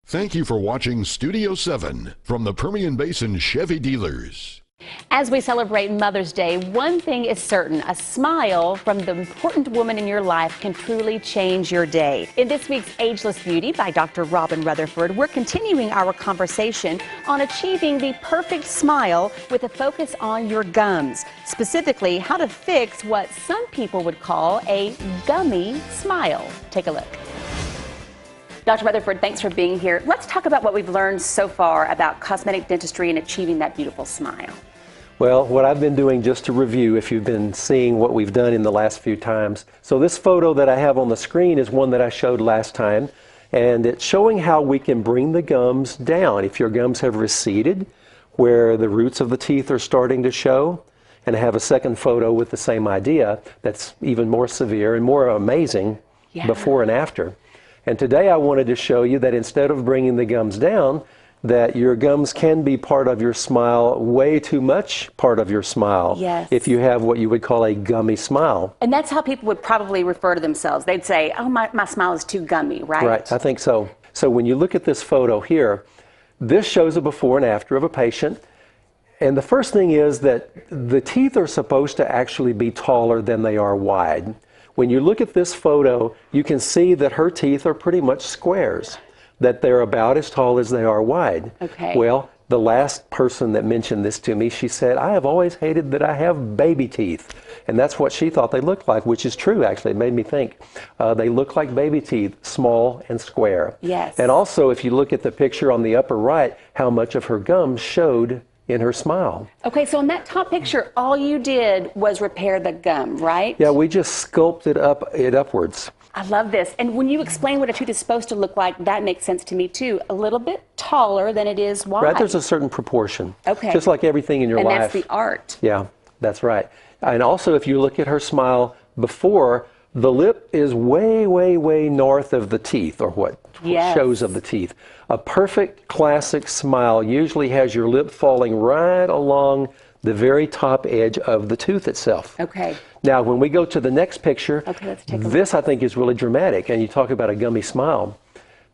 Thank you for watching Studio 7 from the Permian Basin Chevy dealers. As we celebrate Mother's Day, one thing is certain: a smile from the important woman in your life can truly change your day. In this week's Ageless Beauty by Dr. Rutherford, we're continuing our conversation on achieving the perfect smile with a focus on your gums, specifically how to fix what some people would call a gummy smile. Take a look. Dr. Rutherford, thanks for being here. Let's talk about what we've learned so far about cosmetic dentistry and achieving that beautiful smile. Well, what I've been doing, just to review, if you've been seeing what we've done in the last few times. So this photo that I have on the screen is one that I showed last time, and it's showing how we can bring the gums down. If your gums have receded, where the roots of the teeth are starting to show, and I have a second photo with the same idea that's even more severe and more amazing, before and after. And today I wanted to show you that instead of bringing the gums down, that your gums can be part of your smile, way too much part of your smile, if you have what you would call a gummy smile. And that's how people would probably refer to themselves. They'd say, oh, my smile is too gummy, right? Right, I think so. So when you look at this photo here, this shows a before and after of a patient. And the first thing is that the teeth are supposed to actually be taller than they are wide. When you look at this photo, you can see that her teeth are pretty much squares, that they're about as tall as they are wide. Okay. Well, the last person that mentioned this to me, she said, I have always hated that I have baby teeth. And that's what she thought they looked like, which is true, actually. It made me think. They look like baby teeth, small and square. Yes. And also, if you look at the picture on the upper right, how much of her gums showed in her smile. Okay, so in that top picture, all you did was repair the gum, right? Yeah, we just sculpted it upwards. I love this. And when you explain what a tooth is supposed to look like, that makes sense to me too. A little bit taller than it is wide. Right, there's a certain proportion. Okay. Just like everything in your life. And that's the art. Yeah, that's right. And also, if you look at her smile before, the lip is way, way, way north of the teeth, or what shows of the teeth. A perfect classic smile usually has your lip falling right along the very top edge of the tooth itself. Okay. Now, when we go to the next picture, let's take a look. This I think is really dramatic, and you talk about a gummy smile.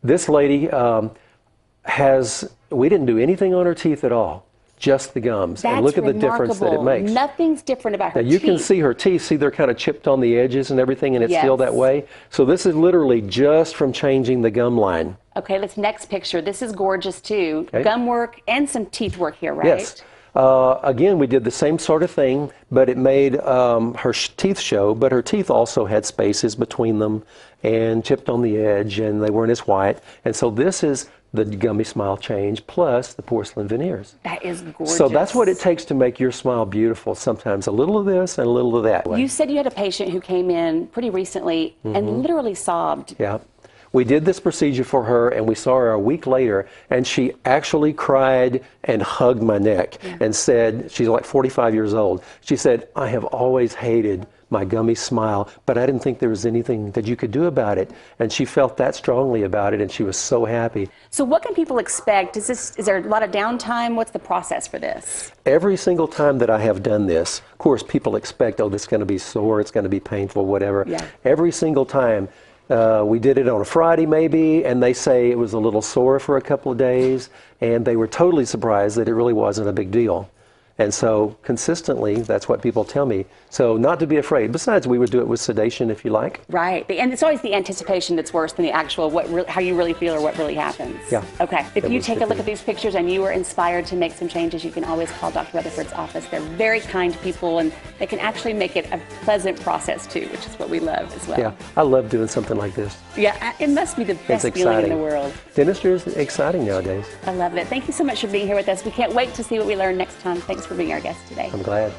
This lady we didn't do anything on her teeth at all. Just the gums. That's and look at the difference that it makes. Nothing's different about her teeth. Now you teeth. can see her teeth. See, they're kind of chipped on the edges and everything, and it's still that way. So this is literally just from changing the gum line. Okay, let's next picture. This is gorgeous too. Okay. Gum work and some teeth work here, right? Yes. Again, we did the same sort of thing, but it made her teeth show, but her teeth also had spaces between them and chipped on the edge, and they weren't as white. And so this is the gummy smile change plus the porcelain veneers. That is gorgeous. So that's what it takes to make your smile beautiful. Sometimes a little of this and a little of that. You said you had a patient who came in pretty recently and literally sobbed. Yeah. We did this procedure for her, and we saw her a week later, and she actually cried and hugged my neck and said, she's like 45 years old. She said, I have always hated my gummy smile, but I didn't think there was anything that you could do about it. And she felt that strongly about it, and she was so happy. So what can people expect? Is there a lot of downtime? What's the process for this? Every single time that I have done this, of course, people expect, oh, this is going to be sore, it's going to be painful, whatever. Yeah. Every single time. We did it on a Friday maybe, and they say it was a little sore for a couple of days, and they were totally surprised that it really wasn't a big deal. And so consistently, that's what people tell me. So not to be afraid. Besides, we would do it with sedation if you like. Right. And it's always the anticipation that's worse than the actual how you really feel or what really happens. Yeah. Okay. If you take a look at these pictures and you are inspired to make some changes, you can always call Dr. Rutherford's office. They're very kind people, and they can actually make it a pleasant process too, which is what we love as well. Yeah. I love doing something like this. Yeah. It must be the best feeling in the world. Dentistry is exciting nowadays. I love it. Thank you so much for being here with us. We can't wait to see what we learn next time. Thanks for being our guest today. I'm glad.